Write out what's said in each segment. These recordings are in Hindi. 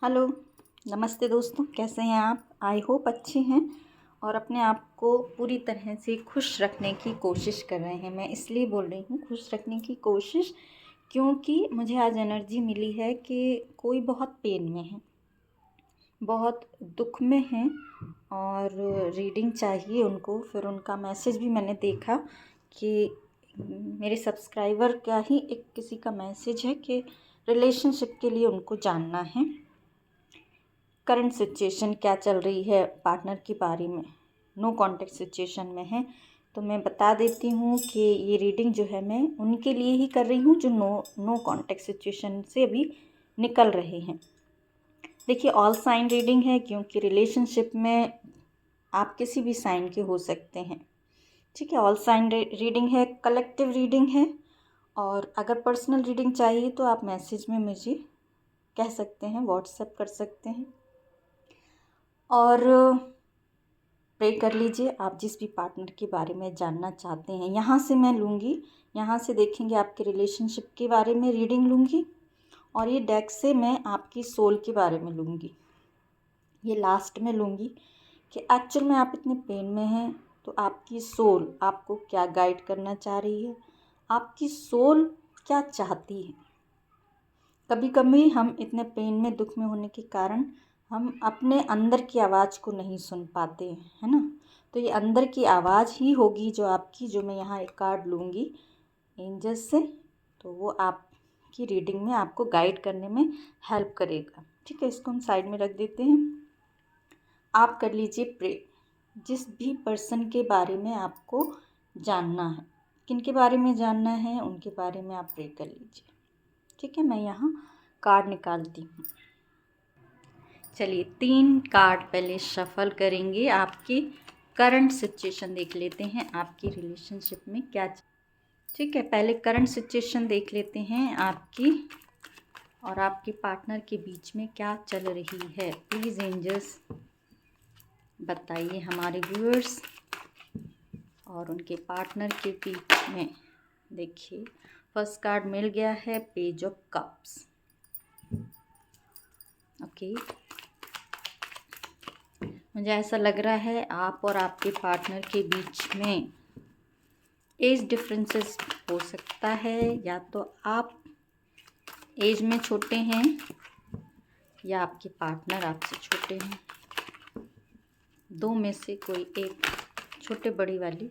हेलो, नमस्ते दोस्तों, कैसे हैं आप? आई होप अच्छे हैं और अपने आप को पूरी तरह से खुश रखने की कोशिश कर रहे हैं। मैं इसलिए बोल रही हूँ खुश रखने की कोशिश, क्योंकि मुझे आज एनर्जी मिली है कि कोई बहुत पेन में है, बहुत दुख में हैं और रीडिंग चाहिए उनको। फिर उनका मैसेज भी मैंने देखा कि मेरे सब्सक्राइबर का ही एक किसी का मैसेज है कि रिलेशनशिप के लिए उनको जानना है, करंट सिचुएशन क्या चल रही है पार्टनर के बारे में, नो कांटेक्ट सिचुएशन में है। तो मैं बता देती हूँ कि ये रीडिंग जो है मैं उनके लिए ही कर रही हूँ जो नो कांटेक्ट सिचुएशन से अभी निकल रहे हैं। देखिए, ऑल साइन रीडिंग है क्योंकि रिलेशनशिप में आप किसी भी साइन के हो सकते हैं। ठीक है, ऑल साइन रीडिंग है, कलेक्टिव रीडिंग है। और अगर पर्सनल रीडिंग चाहिए तो आप मैसेज में मुझे कह सकते हैं, व्हाट्सएप कर सकते हैं और प्रे कर लीजिए। आप जिस भी पार्टनर के बारे में जानना चाहते हैं यहाँ से मैं लूँगी, यहाँ से देखेंगे आपके रिलेशनशिप के बारे में रीडिंग लूँगी और ये डेक से मैं आपकी सोल के बारे में लूँगी। ये लास्ट में लूँगी कि एक्चुअल में आप इतने पेन में हैं तो आपकी सोल आपको क्या गाइड करना चाह रही है, आपकी सोल क्या चाहती है। कभी कभी हम इतने पेन में, दुख में होने के कारण हम अपने अंदर की आवाज़ को नहीं सुन पाते हैं, है ना। तो ये अंदर की आवाज़ ही होगी जो आपकी, जो मैं यहाँ एक कार्ड लूँगी एंजल्स से, तो वो आपकी रीडिंग में आपको गाइड करने में हेल्प करेगा। ठीक है, इसको हम साइड में रख देते हैं। आप कर लीजिए प्रे। जिस भी पर्सन के बारे में आपको जानना है, किन के बारे में जानना है, उनके बारे में आप प्रे कर लीजिए। ठीक है, मैं यहाँ कार्ड निकालती हूँ। चलिए, 3 कार्ड पहले शफल करेंगे। आपकी करंट सिचुएशन देख लेते हैं, आपकी रिलेशनशिप में क्या। ठीक है, पहले करंट सिचुएशन देख लेते हैं आपकी और आपके पार्टनर के बीच में क्या चल रही है। प्लीज़ एंजल्स बताइए हमारे व्यूअर्स और उनके पार्टनर के बीच में। देखिए, फर्स्ट कार्ड मिल गया है, पेज ऑफ कप्स। ओके, मुझे ऐसा लग रहा है आप और आपके पार्टनर के बीच में एज डिफरेंसेस हो सकता है। या तो आप एज में छोटे हैं या आपके पार्टनर आपसे छोटे हैं, दो में से कोई एक। छोटे बड़ी वाली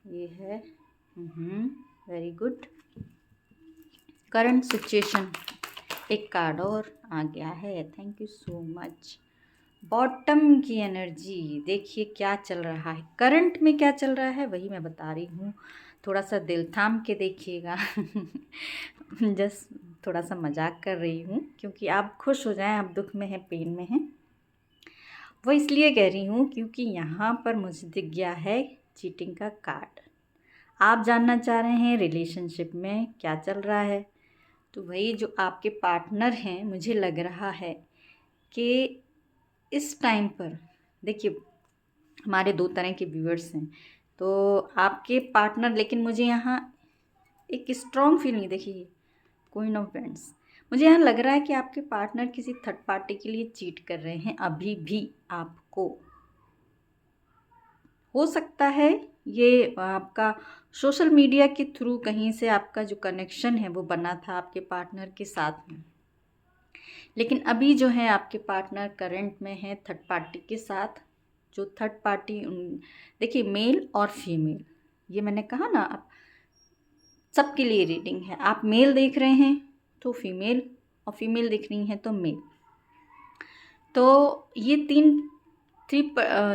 ये है। Very good. करंट सिचुएशन, एक कार्ड और आ गया है। Thank you so much. Bottom की एनर्जी देखिए क्या चल रहा है, करंट में क्या चल रहा है वही मैं बता रही हूँ। थोड़ा सा दिल थाम के देखिएगा। जस्ट थोड़ा सा मजाक कर रही हूँ क्योंकि आप खुश हो जाएं, आप दुख में हैं, पेन में हैं, वो इसलिए कह रही हूँ क्योंकि यहाँ पर मुझे दिख गया है चीटिंग का कार्ड। आप जानना चाह रहे हैं रिलेशनशिप में क्या चल रहा है, तो वही जो आपके पार्टनर हैं, मुझे लग रहा है कि इस टाइम पर देखिए, हमारे 2 तरह के व्यूअर्स हैं। तो आपके पार्टनर, लेकिन मुझे यहाँ एक स्ट्रॉन्ग फील नहीं, देखिए कोई नो फ्रेंड्स, मुझे यहाँ लग रहा है कि आपके पार्टनर किसी थर्ड पार्टी के लिए चीट कर रहे हैं अभी भी आपको। हो सकता है ये आपका सोशल मीडिया के थ्रू कहीं से आपका जो कनेक्शन है वो बना था आपके पार्टनर के साथ में, लेकिन अभी जो है आपके पार्टनर करंट में है थर्ड पार्टी के साथ। जो थर्ड पार्टी, देखिए मेल और फीमेल, ये मैंने कहा ना, आप सबके लिए रीडिंग है। आप मेल देख रहे हैं तो फीमेल, और फीमेल देख रही हैं तो मेल। तो ये थ्री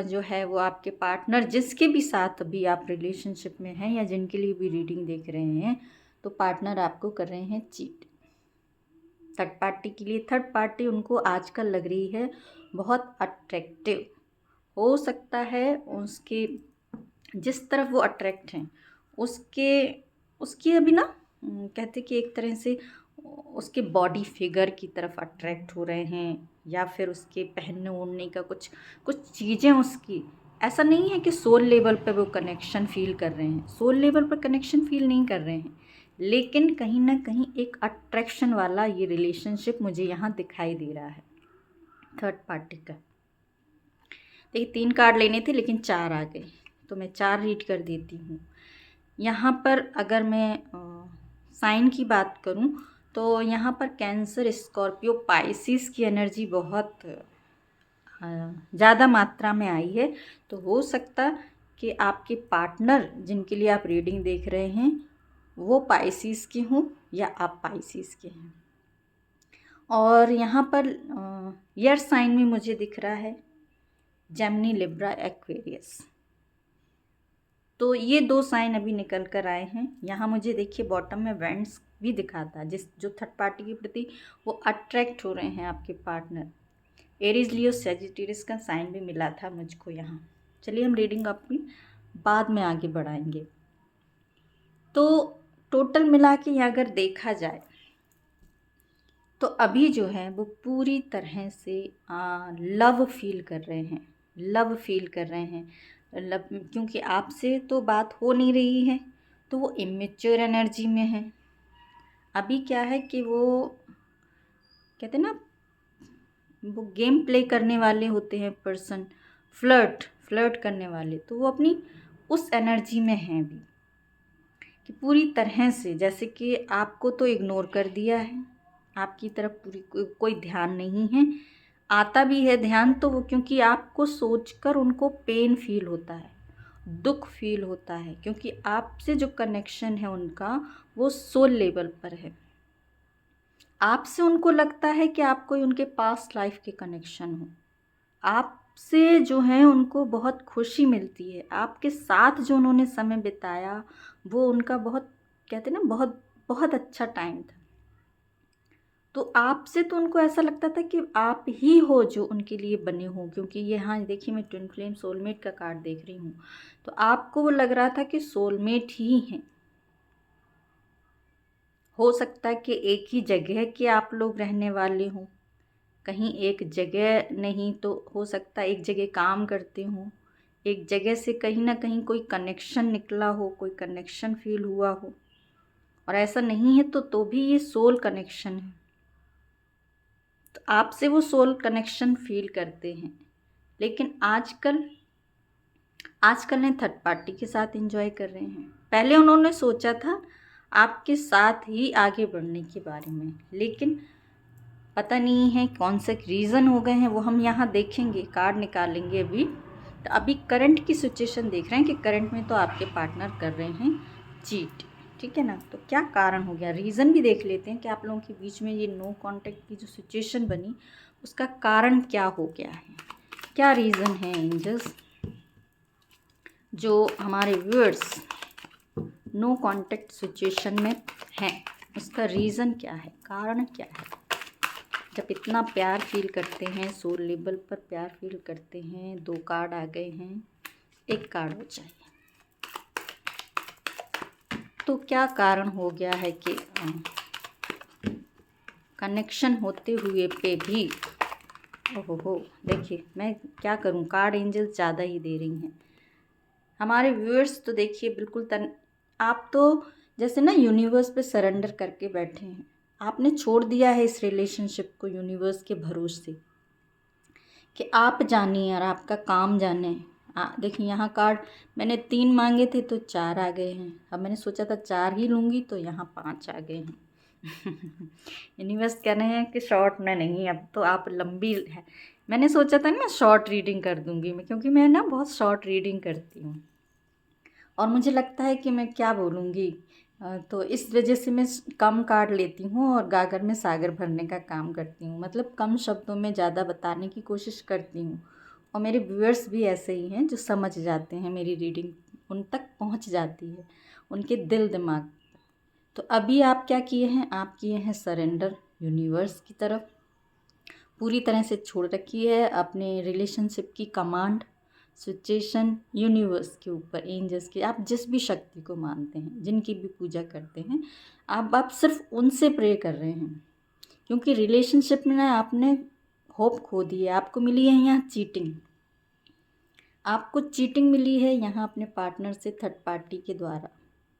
जो है वो आपके पार्टनर जिसके भी साथ अभी आप रिलेशनशिप में हैं या जिनके लिए भी रीडिंग देख रहे हैं, तो पार्टनर आपको कर रहे हैं चीट। थर्ड पार्टी के लिए, थर्ड पार्टी उनको आजकल लग रही है बहुत अट्रैक्टिव। हो सकता है उसके जिस तरफ वो अट्रैक्ट हैं उसकी अभी ना, कहते कि एक तरह से उसके बॉडी फिगर की तरफ अट्रैक्ट हो रहे हैं, या फिर उसके पहनने ओढ़ने का कुछ चीज़ें उसकी। ऐसा नहीं है कि सोल लेवल पर वो कनेक्शन फील कर रहे हैं, सोल लेवल पर कनेक्शन फील नहीं कर रहे हैं, लेकिन कहीं ना कहीं एक अट्रैक्शन वाला ये रिलेशनशिप मुझे यहाँ दिखाई दे रहा है। थर्ड पार्टी का। देखिए 3 कार्ड लेने थे लेकिन 4 आ गए, तो मैं 4 रीड कर देती हूँ। यहाँ पर अगर मैं साइन की बात करूँ तो यहाँ पर कैंसर, स्कॉर्पियो, पाइसिस की एनर्जी बहुत ज़्यादा मात्रा में आई है। तो हो सकता कि आपके पार्टनर जिनके लिए आप रीडिंग देख रहे हैं वो पाइसिस की हों या आप पाइसिस के हैं। और यहाँ पर एयर साइन में मुझे दिख रहा है जेमिनी, लिब्रा, एक्वेरियस। तो ये 2 साइन अभी निकल कर आए हैं। यहाँ मुझे देखिए बॉटम में वेंट्स भी दिखाता है, जो थर्ड पार्टी के प्रति वो अट्रैक्ट हो रहे हैं आपके पार्टनर। एरीज, लियो, सेजिटेरियस का साइन भी मिला था मुझको यहाँ। चलिए हम रीडिंग अपनी बाद में आगे बढ़ाएंगे। तो टोटल मिला के अगर देखा जाए तो अभी जो है वो पूरी तरह से लव फील कर रहे हैं, लव फील कर रहे हैं। लव, क्योंकि आपसे तो बात हो नहीं रही है तो वो इमेच्योर एनर्जी में है। अभी क्या है कि वो कहते हैं ना, वो गेम प्ले करने वाले होते हैं पर्सन, फ्लर्ट करने वाले, तो वो अपनी उस एनर्जी में हैं अभी कि पूरी तरह से, जैसे कि आपको तो इग्नोर कर दिया है, आपकी तरफ पूरी कोई ध्यान नहीं है। आता भी है ध्यान तो वो क्योंकि आपको सोचकर उनको पेन फील होता है, दुख फील होता है, क्योंकि आपसे जो कनेक्शन है उनका वो सोल लेवल पर है। आपसे उनको लगता है कि आप कोई उनके पास्ट लाइफ के कनेक्शन हो। आपसे जो है उनको बहुत खुशी मिलती है, आपके साथ जो उन्होंने समय बिताया वो उनका बहुत, कहते हैं ना, बहुत बहुत अच्छा टाइम था। तो आपसे तो उनको ऐसा लगता था कि आप ही हो जो उनके लिए बने हो, क्योंकि ये, हाँ देखिए मैं ट्विन फ्लेम सोलमेट का कार्ड देख रही हूँ, तो आपको वो लग रहा था कि सोलमेट ही हैं। हो सकता है कि एक ही जगह के आप लोग रहने वाले हों, कहीं एक जगह नहीं तो हो सकता है एक जगह काम करते हों, एक जगह से कहीं ना कहीं कोई कनेक्शन निकला हो, कोई कनेक्शन फील हुआ हो। और ऐसा नहीं है तो भी ये सोल कनेक्शन है, तो आपसे वो सोल कनेक्शन फील करते हैं। लेकिन आजकल ने थर्ड पार्टी के साथ एंजॉय कर रहे हैं। पहले उन्होंने सोचा था आपके साथ ही आगे बढ़ने के बारे में, लेकिन पता नहीं है कौन से रीज़न हो गए हैं, वो हम यहाँ देखेंगे, कार्ड निकालेंगे अभी। तो अभी करंट की सिचुएशन देख रहे हैं कि करंट में तो आपके पार्टनर कर रहे हैं चीट, ठीक है ना। तो क्या कारण हो गया, रीज़न भी देख लेते हैं कि आप लोगों के बीच में ये नो कांटेक्ट की जो सिचुएशन बनी उसका कारण क्या हो गया है, क्या रीज़न है एंजल्स। जो हमारे व्यूअर्स नो कांटेक्ट सिचुएशन में हैं उसका रीज़न क्या है, कारण क्या है। जब इतना प्यार फील करते हैं, सोल लेवल पर प्यार फील करते हैं, 2 कार्ड आ गए हैं, 1 कार्ड हो चाहिए। तो क्या कारण हो गया है कि कनेक्शन होते हुए पे भी, ओहो देखिए मैं क्या करूं, कार्ड एंजल ज़्यादा ही दे रही हैं हमारे व्यूअर्स। तो देखिए बिल्कुल आप तो जैसे ना यूनिवर्स पे सरेंडर करके बैठे हैं, आपने छोड़ दिया है इस रिलेशनशिप को यूनिवर्स के भरोसे कि आप जानिए और आपका काम जाने। देखिए यहाँ कार्ड मैंने 3 मांगे थे तो 4 आ गए हैं। अब मैंने सोचा था 4 ही लूँगी तो यहाँ 5 आ गए हैं। यूनिवर्स कह रहे हैं कि शॉर्ट में नहीं, अब तो आप लंबी है। मैंने सोचा था ना शॉर्ट रीडिंग कर दूँगी मैं, क्योंकि मैं ना बहुत शॉर्ट रीडिंग करती हूँ और मुझे लगता है कि मैं क्या बोलूँगी, तो इस वजह से मैं कम कार्ड लेती हूँ और गागर में सागर भरने का काम करती हूँ। मतलब कम शब्दों में ज़्यादा बताने की कोशिश करती हूँ। और मेरे व्यूअर्स भी ऐसे ही हैं जो समझ जाते हैं, मेरी रीडिंग उन तक पहुँच जाती है, उनके दिल दिमाग। तो अभी आप क्या किए हैं, आप किए हैं सरेंडर यूनिवर्स की तरफ, पूरी तरह से छोड़ रखी है अपने रिलेशनशिप की कमांड, सिचुएशन यूनिवर्स के ऊपर, एंजल्स की। आप जिस भी शक्ति को मानते हैं, जिनकी भी पूजा करते हैं, आप सिर्फ उनसे प्रे कर रहे हैं, क्योंकि रिलेशनशिप में ना आपने होप खो दी है। आपको मिली है यहाँ चीटिंग, आपको चीटिंग मिली है यहाँ अपने पार्टनर से थर्ड पार्टी के द्वारा।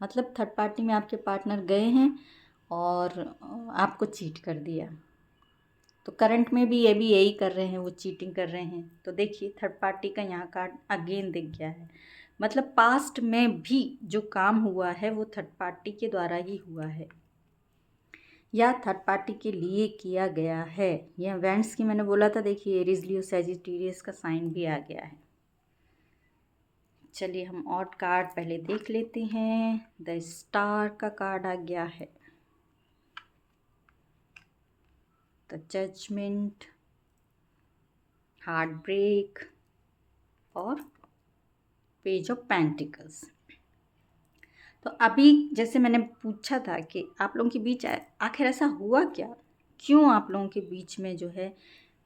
मतलब थर्ड पार्टी में आपके पार्टनर गए हैं और आपको चीट कर दिया। तो करंट में भी ये भी यही कर रहे हैं, वो चीटिंग कर रहे हैं। तो देखिए थर्ड पार्टी का यहाँ कार्ड अगेन दिख गया है, मतलब पास्ट में भी जो काम हुआ है वो थर्ड पार्टी के द्वारा ही हुआ है या थर्ड पार्टी के लिए किया गया है। यह इवेंट्स की मैंने बोला था, देखिए एरीज लियो सैजिटेरियस का साइन भी आ गया है। चलिए हम और कार्ड पहले देख लेते हैं। द स्टार का कार्ड आ गया है, द जजमेंट, हार्ट ब्रेक और पेज ऑफ पेंटिकल्स। तो अभी जैसे मैंने पूछा था कि आप लोगों के बीच आखिर ऐसा हुआ क्या, क्यों आप लोगों के बीच में जो है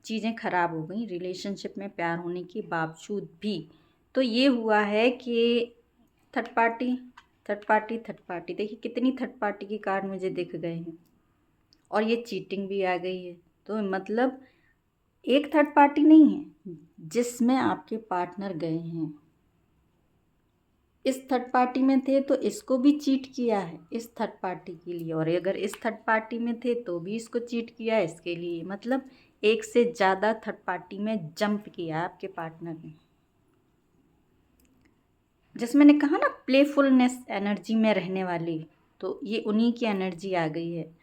चीज़ें ख़राब हो गई रिलेशनशिप में प्यार होने के बावजूद भी। तो ये हुआ है कि थर्ड पार्टी देखिए कितनी थर्ड पार्टी के कार्ड मुझे दिख गए हैं और ये चीटिंग भी आ गई है। तो मतलब एक थर्ड पार्टी नहीं है जिसमें आपके पार्टनर गए हैं, इस थर्ड पार्टी में थे तो इसको भी चीट किया है इस थर्ड पार्टी के लिए, और अगर इस थर्ड पार्टी में थे तो भी इसको चीट किया है इसके लिए। मतलब एक से ज़्यादा थर्ड पार्टी में जंप किया आपके पार्टनर ने। जैसे मैंने कहा ना प्लेफुलनेस एनर्जी में रहने वाली, तो ये उन्हीं की एनर्जी आ गई है।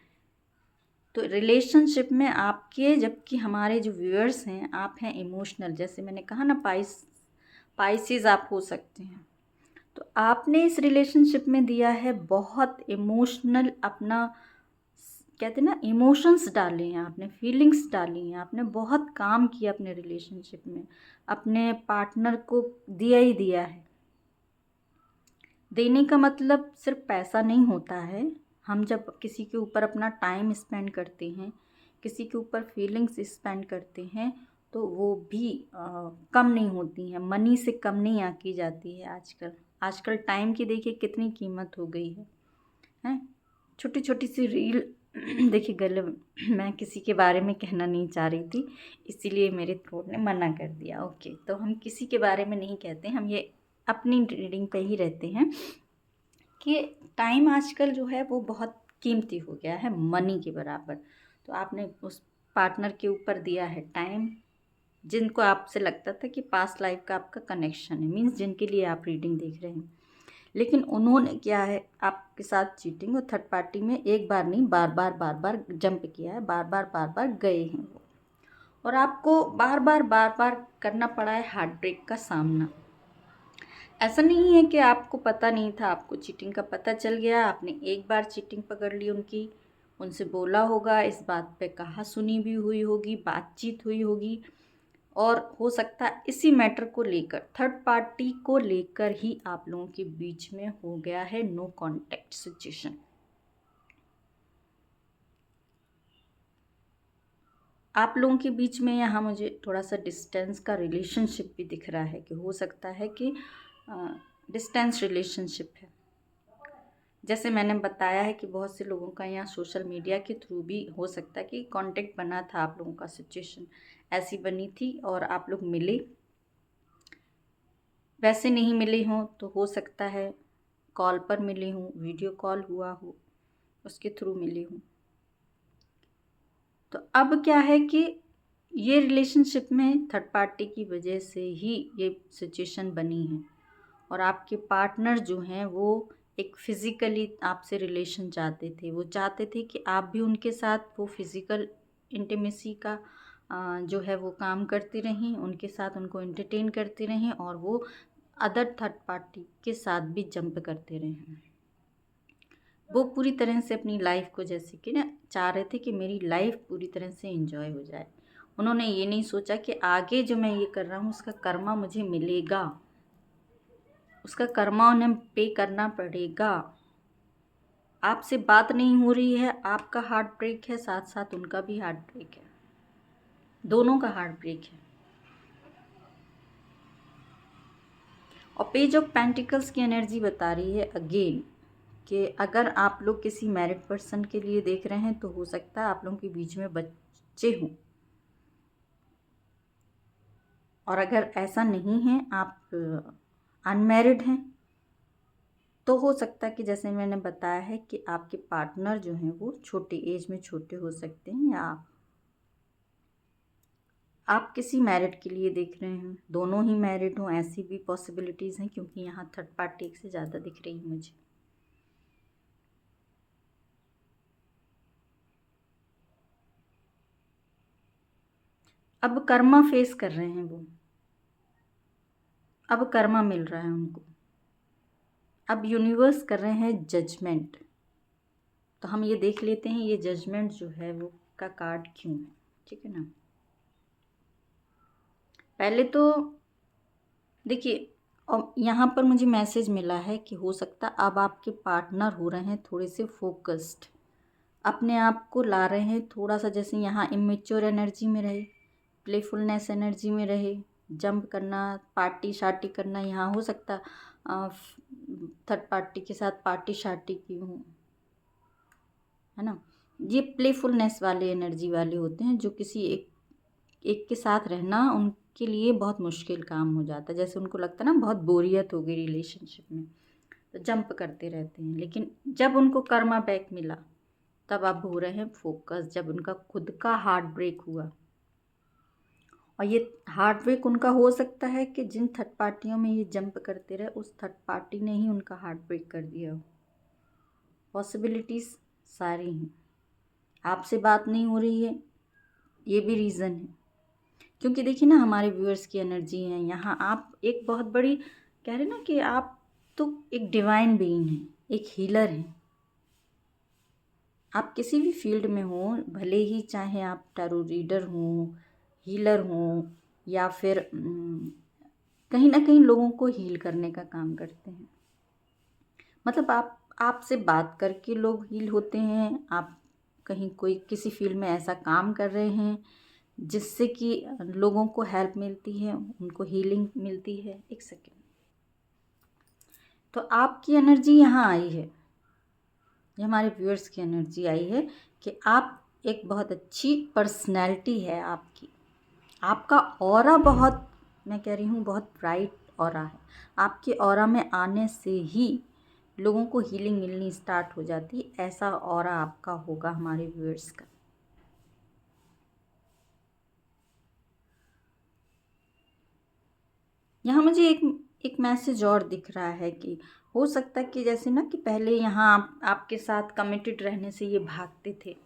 तो रिलेशनशिप में आपके, जबकि हमारे जो व्यूअर्स हैं आप हैं इमोशनल, जैसे मैंने कहा ना पाइसेस आप हो सकते हैं, तो आपने इस रिलेशनशिप में दिया है बहुत इमोशनल, अपना कहते हैं ना इमोशंस डाले हैं आपने, फीलिंग्स डाली हैं आपने, बहुत काम किया अपने रिलेशनशिप में, अपने पार्टनर को दिया ही दिया है। देने का मतलब सिर्फ पैसा नहीं होता है। हम जब किसी के ऊपर अपना टाइम स्पेंड करते हैं, किसी के ऊपर फीलिंग्स स्पेंड करते हैं, तो वो भी कम नहीं होती हैं, मनी से कम नहीं आकी जाती है। आजकल टाइम की देखिए कितनी कीमत हो गई है। छोटी छोटी सी रील देखिए गले, मैं किसी के बारे में कहना नहीं चाह रही थी, इसीलिए मेरे थ्रोट ने मना कर दिया। ओके, तो हम किसी के बारे में नहीं कहते, हम ये अपनी रीडिंग पे ही रहते हैं कि टाइम आजकल जो है वो बहुत कीमती हो गया है, मनी के बराबर। तो आपने उस पार्टनर के ऊपर दिया है टाइम, जिनको आपसे लगता था कि पास्ट लाइफ का आपका कनेक्शन है, मीन्स जिनके लिए आप रीडिंग देख रहे हैं, लेकिन उन्होंने क्या है आपके साथ चीटिंग और थर्ड पार्टी में एक बार नहीं बार बार जंप किया है, बार बार गए हैं वो, और आपको बार बार करना पड़ा है हार्ट ब्रेक का सामना। ऐसा नहीं है कि आपको पता नहीं था, आपको चीटिंग का पता चल गया, आपने एक बार चीटिंग पकड़ ली उनकी, उनसे बोला होगा, इस बात पे कहा सुनी भी हुई होगी, बातचीत हुई होगी, और हो सकता है इसी मैटर को लेकर, थर्ड पार्टी को लेकर ही आप लोगों के बीच में हो गया है नो कांटेक्ट सिचुएशन। आप लोगों के बीच में यहाँ मुझे थोड़ा सा डिस्टेंस का रिलेशनशिप भी दिख रहा है कि हो सकता है कि डिस्टेंस रिलेशनशिप है। जैसे मैंने बताया है कि बहुत से लोगों का यहाँ सोशल मीडिया के थ्रू भी हो सकता है कि कांटेक्ट बना था, आप लोगों का सिचुएशन ऐसी बनी थी और आप लोग मिले, वैसे नहीं मिले हों तो हो सकता है कॉल पर मिले हों, वीडियो कॉल हुआ हो, उसके थ्रू मिले हों। तो अब क्या है कि ये रिलेशनशिप में थर्ड पार्टी की वजह से ही ये सिचुएशन बनी है, और आपके पार्टनर जो हैं वो एक फ़िज़िकली आपसे रिलेशन चाहते थे, वो चाहते थे कि आप भी उनके साथ वो फ़िज़िकल इंटीमेसी का जो है वो काम करती रहें, उनके साथ उनको एंटरटेन करती रहें, और वो अदर थर्ड पार्टी के साथ भी जंप करते रहें। वो पूरी तरह से अपनी लाइफ को जैसे कि ना चाह रहे थे कि मेरी लाइफ पूरी तरह से एंजॉय हो जाए। उन्होंने ये नहीं सोचा कि आगे जो मैं ये कर रहा हूँ उसका कर्मा मुझे मिलेगा, उसका कर्मा उन्हें पे करना पड़ेगा। आपसे बात नहीं हो रही है, आपका हार्ट ब्रेक है, साथ साथ उनका भी हार्ट ब्रेक है, दोनों का हार्ट ब्रेक है। और पेज ऑफ पेंटिकल्स की एनर्जी बता रही है अगेन कि अगर आप लोग किसी मैरिड पर्सन के लिए देख रहे हैं तो हो सकता है आप लोगों के बीच में बच्चे हों, और अगर ऐसा नहीं है, आप अनमैरिड हैं, तो हो सकता है कि जैसे मैंने बताया है कि आपके पार्टनर जो हैं वो छोटी एज में छोटे हो सकते हैं, या आप आप किसी मैरिड के लिए देख रहे हैं, दोनों ही मैरिड हों, ऐसी भी पॉसिबिलिटीज़ हैं, क्योंकि यहाँ थर्ड पार्टी एक से ज़्यादा दिख रही है मुझे। अब कर्मा फेस कर रहे हैं वो, अब कर्मा मिल रहा है उनको, अब यूनिवर्स कर रहे हैं जजमेंट। तो हम ये देख लेते हैं ये जजमेंट जो है वो का कार्ड क्यों है, ठीक है ना। पहले तो देखिए, और यहाँ पर मुझे मैसेज मिला है कि हो सकता अब आपके पार्टनर हो रहे हैं थोड़े से फोकस्ड, अपने आप को ला रहे हैं थोड़ा सा, जैसे यहाँ इमेच्योर एनर्जी में रहे, प्लेफुलनेस एनर्जी में रहे, जंप करना, पार्टी शार्टी करना, यहाँ हो सकता थर्ड पार्टी के साथ पार्टी शार्टी की हूँ, है ना। ये प्लेफुलनेस वाले एनर्जी वाले होते हैं, जो किसी एक के साथ रहना उनके लिए बहुत मुश्किल काम हो जाता है, जैसे उनको लगता है ना बहुत बोरियत हो गई रिलेशनशिप में, तो जंप करते रहते हैं। लेकिन जब उनको कर्मा बैक मिला तब अब हो रहे हैं फोकस, जब उनका खुद का हार्ट ब्रेक हुआ। और ये हार्ट ब्रेक उनका हो सकता है कि जिन थर्ड पार्टियों में ये जंप करते रहे उस थर्ड पार्टी ने ही उनका हार्ट ब्रेक कर दिया हो। पॉसिबिलिटीज़ सारी हैं। आपसे बात नहीं हो रही है, ये भी रीज़न है, क्योंकि देखिए ना हमारे व्यूअर्स की एनर्जी है यहाँ। आप एक बहुत बड़ी कह रहे ना कि आप तो एक डिवाइन बीइंग हैं, एक हीलर हैं। आप किसी भी फील्ड में हो, भले ही चाहे आप टैरो रीडर हों, हीलर हों, या फिर कहीं ना कहीं लोगों को हील करने का काम करते हैं। मतलब आपसे बात करके लोग हील होते हैं। आप कहीं कोई किसी फील्ड में ऐसा काम कर रहे हैं जिससे कि लोगों को हेल्प मिलती है, उनको हीलिंग मिलती है। एक सेकेंड, तो आपकी एनर्जी यहाँ आई है, ये हमारे व्यूअर्स की एनर्जी आई है कि आप एक बहुत अच्छी पर्सनैलिटी है आपकी, आपका ऑरा बहुत, मैं कह रही हूँ बहुत ब्राइट ऑरा है। आपके ऑरा में आने से ही लोगों को हीलिंग मिलनी स्टार्ट हो जाती, ऐसा ऑरा आपका होगा हमारे व्यूअर्स का। यहाँ मुझे एक मैसेज और दिख रहा है कि हो सकता है कि जैसे ना कि पहले यहाँ आपके साथ कमिटेड रहने से ये भागते थे।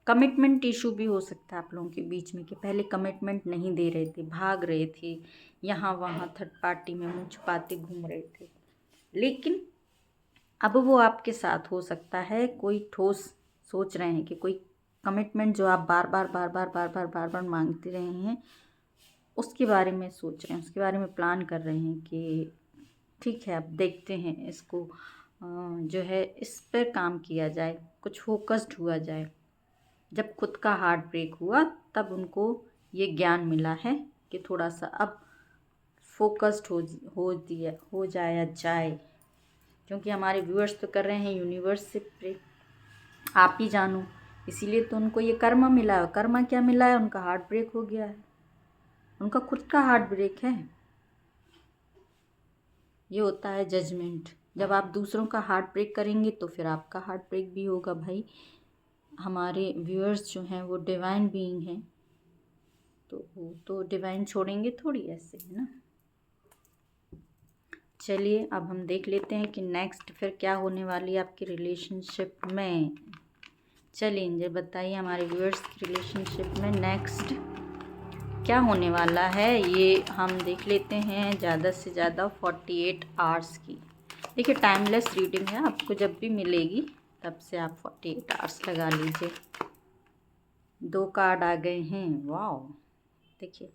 कमिटमेंट इशू भी हो सकता है आप लोगों के बीच में कि पहले कमिटमेंट नहीं दे रहे थे, भाग रहे थे, यहाँ वहाँ थर्ड पार्टी में मुँह छुपाते घूम रहे थे। लेकिन अब वो आपके साथ हो सकता है कोई ठोस सोच रहे हैं कि कोई कमिटमेंट जो आप बार बार बार बार बार बार बार बार मांगते रहे हैं उसके बारे में सोच रहे हैं, उसके बारे में प्लान कर रहे हैं कि ठीक है अब देखते हैं इसको जो है इस पर काम किया जाए, कुछ फोकस्ड हुआ जाए। जब खुद का हार्ट ब्रेक हुआ तब उनको ये ज्ञान मिला है कि थोड़ा सा अब फोकस्ड हो जाया जाए, क्योंकि हमारे व्यूअर्स तो कर रहे हैं यूनिवर्स से प्रे, आप ही जानो। इसीलिए तो उनको ये कर्मा मिला है। कर्मा क्या मिला है? उनका हार्ट ब्रेक हो गया है, उनका खुद का हार्ट ब्रेक है। ये होता है जजमेंट। जब आप दूसरों का हार्ट ब्रेक करेंगे तो फिर आपका हार्ट ब्रेक भी होगा भाई। हमारे व्यूअर्स जो हैं वो डिवाइन बीइंग हैं, तो वो तो डिवाइन छोड़ेंगे थोड़ी ऐसे, है ना। चलिए अब हम देख लेते हैं कि नेक्स्ट फिर क्या होने वाली है आपकी रिलेशनशिप में। चलिए इंजर बताइए हमारे व्यूअर्स की रिलेशनशिप में नेक्स्ट क्या होने वाला है, ये हम देख लेते हैं ज़्यादा से ज़्यादा 48 आवर्स की। देखिए टाइमलेस रीडिंग है, आपको जब भी मिलेगी तब से आप 48 आवर्स लगा लीजिए। 2 कार्ड आ गए हैं, वाओ। देखिए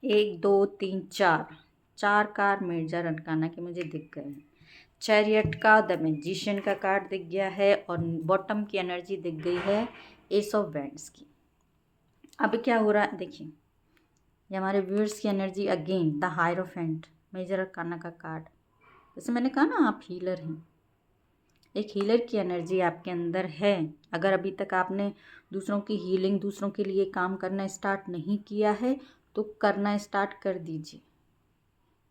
1 2 3 4 कार्ड मिर्जा रटकाना के मुझे दिख गए हैं। चैरियट का, द मैजिशियन का कार्ड दिख गया है और बॉटम की एनर्जी दिख गई है एस ऑफ वैंड्स की। अब क्या हो रहा है देखिए, ये हमारे व्यूअर्स की energy again the hierophant, major arcana का कार्ड। जैसे मैंने कहा ना आप हीलर हैं, एक हीलर की एनर्जी आपके अंदर है। अगर अभी तक आपने दूसरों की हीलिंग, दूसरों के लिए काम करना स्टार्ट नहीं किया है तो करना स्टार्ट कर दीजिए,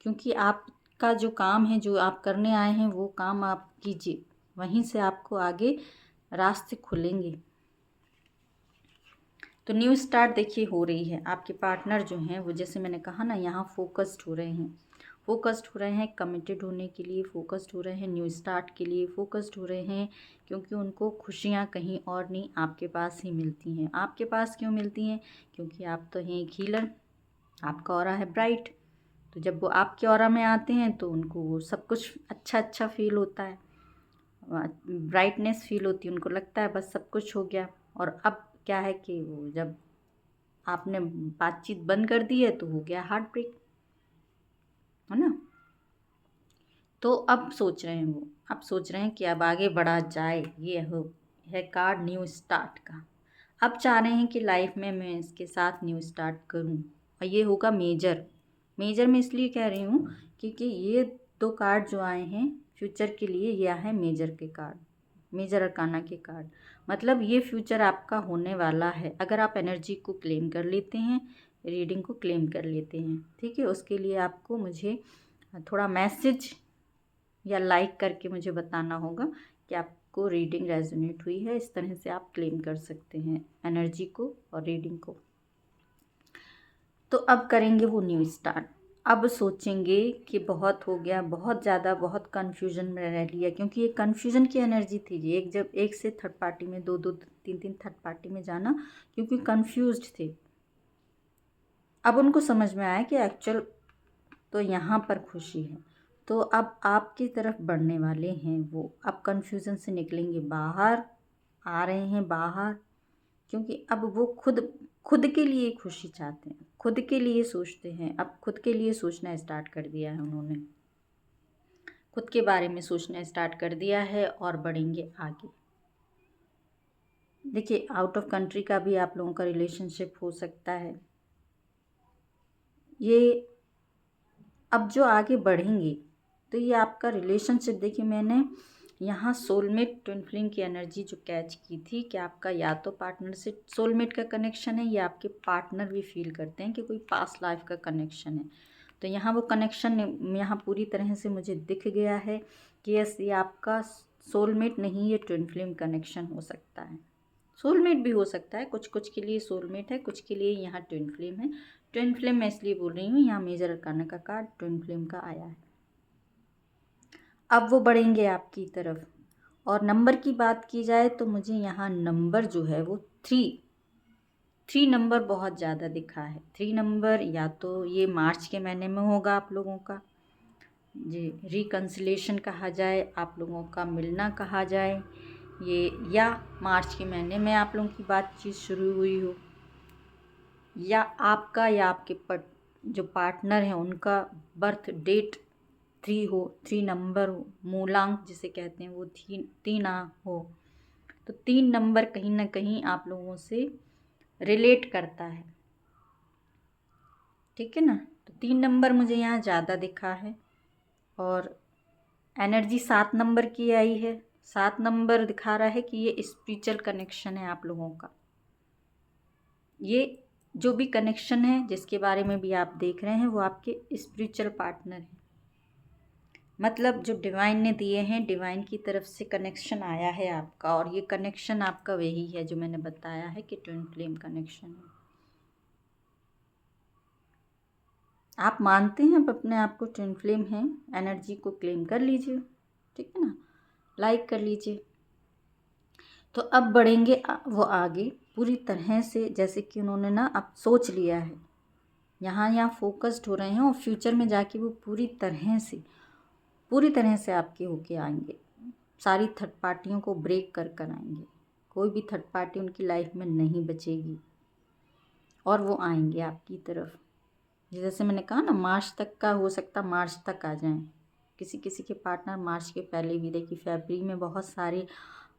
क्योंकि आपका जो काम है, जो आप करने आए हैं वो काम आप कीजिए, वहीं से आपको आगे रास्ते खुलेंगे। तो न्यू स्टार्ट देखिए हो रही है। आपके पार्टनर जो हैं वो, जैसे मैंने कहा ना, यहाँ फोकस्ड हो रहे हैं, फोकस्ड हो रहे हैं कमिटेड होने के लिए, फोकस्ड हो रहे हैं न्यू स्टार्ट के लिए, फोकस्ड हो रहे हैं क्योंकि उनको खुशियाँ कहीं और नहीं आपके पास ही मिलती हैं। आपके पास क्यों मिलती हैं? क्योंकि आप तो हैं एक हीलर, आपका ऑरा है ब्राइट। तो जब वो आपके ऑरा में आते हैं तो उनको वो सब कुछ अच्छा अच्छा फील होता है, ब्राइटनेस फील होती है, उनको लगता है बस सब कुछ हो गया। और अब क्या है कि वो जब आपने बातचीत बंद कर दी है तो हो गया हार्ट ब्रेक, है ना। तो अब सोच रहे हैं वो, अब सोच रहे हैं कि अब आगे बढ़ा जाए। ये है कार्ड न्यू स्टार्ट का। अब चाह रहे हैं कि लाइफ में मैं इसके साथ न्यू स्टार्ट करूं, और ये होगा मेजर। मेजर में इसलिए कह रही हूँ क्योंकि ये दो कार्ड जो आए हैं फ्यूचर के लिए, ये है मेजर के कार्ड, मेजर अरकाना के कार्ड। मतलब ये फ्यूचर आपका होने वाला है अगर आप एनर्जी को क्लेम कर लेते हैं, रीडिंग को क्लेम कर लेते हैं। ठीक है, उसके लिए आपको मुझे थोड़ा मैसेज या लाइक करके मुझे बताना होगा कि आपको रीडिंग रेजोनेट हुई है। इस तरह से आप क्लेम कर सकते हैं एनर्जी को और रीडिंग को। तो अब करेंगे वो न्यू स्टार्ट। अब सोचेंगे कि बहुत हो गया, बहुत ज़्यादा, बहुत कन्फ्यूजन में रह लिया, क्योंकि ये कन्फ्यूजन की एनर्जी थी जी। जब एक से थर्ड पार्टी में, दो दो तीन तीन थर्ड पार्टी में जाना, क्योंकि कन्फ्यूज्ड थे। अब उनको समझ में आया कि एक्चुअल तो यहाँ पर खुशी है। तो अब आपकी तरफ बढ़ने वाले हैं वो, अब कन्फ्यूज़न से निकलेंगे बाहर, आ रहे हैं बाहर, क्योंकि अब वो खुद खुद के लिए खुशी चाहते हैं, खुद के लिए सोचते हैं। अब खुद के लिए सोचना स्टार्ट कर दिया है उन्होंने, खुद के बारे में सोचना स्टार्ट कर दिया है और बढ़ेंगे आगे। देखिए, आउट ऑफ कंट्री का भी आप लोगों का रिलेशनशिप हो सकता है। ये अब जो आगे बढ़ेंगे तो ये आपका रिलेशनशिप, देखिए मैंने यहाँ सोलमेट ट्विन फ्लेम की एनर्जी जो कैच की थी कि आपका या तो पार्टनर से सोलमेट का कनेक्शन है, या आपके पार्टनर भी फील करते हैं कि कोई पास्ट लाइफ का कनेक्शन है। तो यहाँ वो कनेक्शन यहाँ पूरी तरह से मुझे दिख गया है कि यस, ये आपका सोलमेट नहीं, ये ट्विन फ्लेम कनेक्शन हो सकता है। सोलमेट भी हो सकता है, कुछ कुछ के लिए सोलमेट है, कुछ के लिए यहाँ ट्विन फ्लेम है। ट्विन फ्लेम मैं इसलिए बोल रही हूँ, यहाँ मेजर अरकाना का कार्ड ट्विन फ्लेम का आया है। अब वो बढ़ेंगे आपकी तरफ। और नंबर की बात की जाए तो मुझे यहाँ नंबर जो है वो थ्री नंबर बहुत ज़्यादा दिखा है। 3 नंबर, या तो ये मार्च के महीने में होगा आप लोगों का जी, रिकन्सिलेशन कहा जाए, आप लोगों का मिलना कहा जाए ये, या मार्च के महीने में आप लोगों की बातचीत शुरू हुई हो, या आपका या आपके जो पार्टनर हैं उनका बर्थ डेट 3 हो, 3 नंबर हो, मूलांक जिसे कहते हैं वो 3 हो। तो 3 नंबर कहीं ना कहीं आप लोगों से रिलेट करता है। ठीक है ना, तो 3 नंबर मुझे यहाँ ज़्यादा दिखा है। और एनर्जी 7 नंबर की आई है। 7 नंबर दिखा रहा है कि ये स्पिरिचुअल कनेक्शन है आप लोगों का। ये जो भी कनेक्शन है जिसके बारे में भी आप देख रहे हैं वो आपके स्पिरिचुअल पार्टनर हैं। मतलब जो डिवाइन ने दिए हैं, डिवाइन की तरफ से कनेक्शन आया है आपका, और ये कनेक्शन आपका वही है जो मैंने बताया है कि ट्विन फ्लेम कनेक्शन है। आप मानते हैं आप अपने आप को ट्विन फ्लेम हैं, एनर्जी को क्लेम कर लीजिए। ठीक है ना, लाइक कर लीजिए। तो अब बढ़ेंगे वो आगे पूरी तरह से, जैसे कि उन्होंने ना अब सोच लिया है, यहाँ फोकस्ड हो रहे हैं, और फ्यूचर में जाके वो पूरी तरह से आपके होके आएंगे। सारी थर्ड पार्टियों को ब्रेक कर आएंगे। कोई भी थर्ड पार्टी उनकी लाइफ में नहीं बचेगी, और वो आएंगे आपकी तरफ। जैसे मैंने कहा ना, मार्च तक का हो सकता, मार्च तक आ जाएं। किसी किसी के पार्टनर मार्च के पहले भी, देखिए फरवरी में बहुत सारे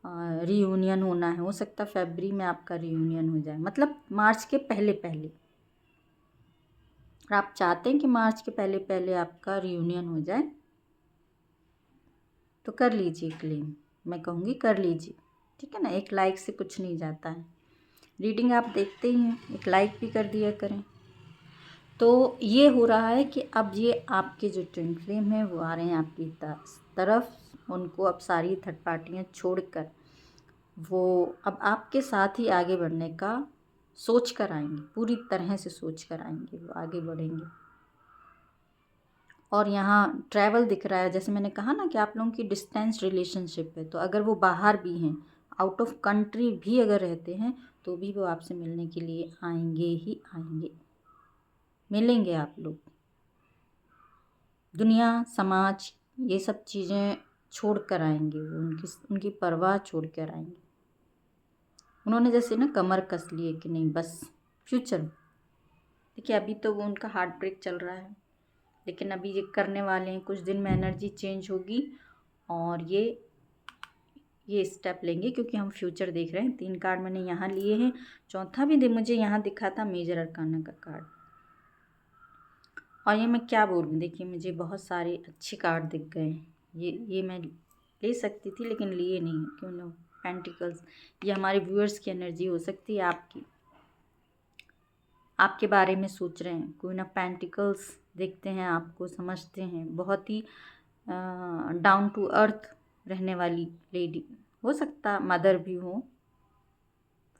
रीयूनियन होना है, हो सकता फरवरी में आपका रीयूनियन हो जाए, मतलब मार्च के पहले पहले। आप चाहते हैं कि मार्च के पहले पहले आपका रीयूनियन हो जाए तो कर लीजिए क्लेम, मैं कहूँगी कर लीजिए। ठीक है ना, एक लाइक से कुछ नहीं जाता है। रीडिंग आप देखते ही हैं, एक लाइक भी कर दिया करें। तो ये हो रहा है कि अब ये आपके जो ट्विन फ्लेम हैं वो आ रहे हैं आपकी तरफ। उनको अब सारी थर्ड पार्टियाँ छोड़कर वो अब आपके साथ ही आगे बढ़ने का सोच कर आएंगे, पूरी तरह से सोच कर आएंगे, वो आगे बढ़ेंगे। और यहाँ ट्रैवल दिख रहा है, जैसे मैंने कहा ना कि आप लोगों की डिस्टेंस रिलेशनशिप है, तो अगर वो बाहर भी हैं, आउट ऑफ कंट्री भी अगर रहते हैं, तो भी वो आपसे मिलने के लिए आएंगे ही आएंगे, मिलेंगे आप लोग। दुनिया, समाज, ये सब चीज़ें छोड़ कर आएंगे वो, उनकी परवाह छोड़ कर आएंगे। उन्होंने जैसे ना कमर कस लिए कि नहीं बस फ्यूचर। देखिए अभी तो वो उनका हार्ट ब्रेक चल रहा है, लेकिन अभी ये करने वाले हैं, कुछ दिन में एनर्जी चेंज होगी और ये स्टेप लेंगे, क्योंकि हम फ्यूचर देख रहे हैं। 3 कार्ड मैंने यहाँ लिए हैं, चौथा भी मुझे यहाँ दिखा था मेजर अरकाना का कार्ड। और ये मैं क्या बोलूँ, देखिए मुझे बहुत सारे अच्छे कार्ड दिख गए हैं। ये मैं ले सकती थी लेकिन लिए नहीं, क्यों ना। पेंटिकल्स, ये हमारे व्यूअर्स की एनर्जी हो सकती है, आपके बारे में सोच रहे हैं। कोई ना पेंटिकल्स देखते हैं, आपको समझते हैं, बहुत ही डाउन टू अर्थ रहने वाली लेडी हो सकता, मदर भी हो,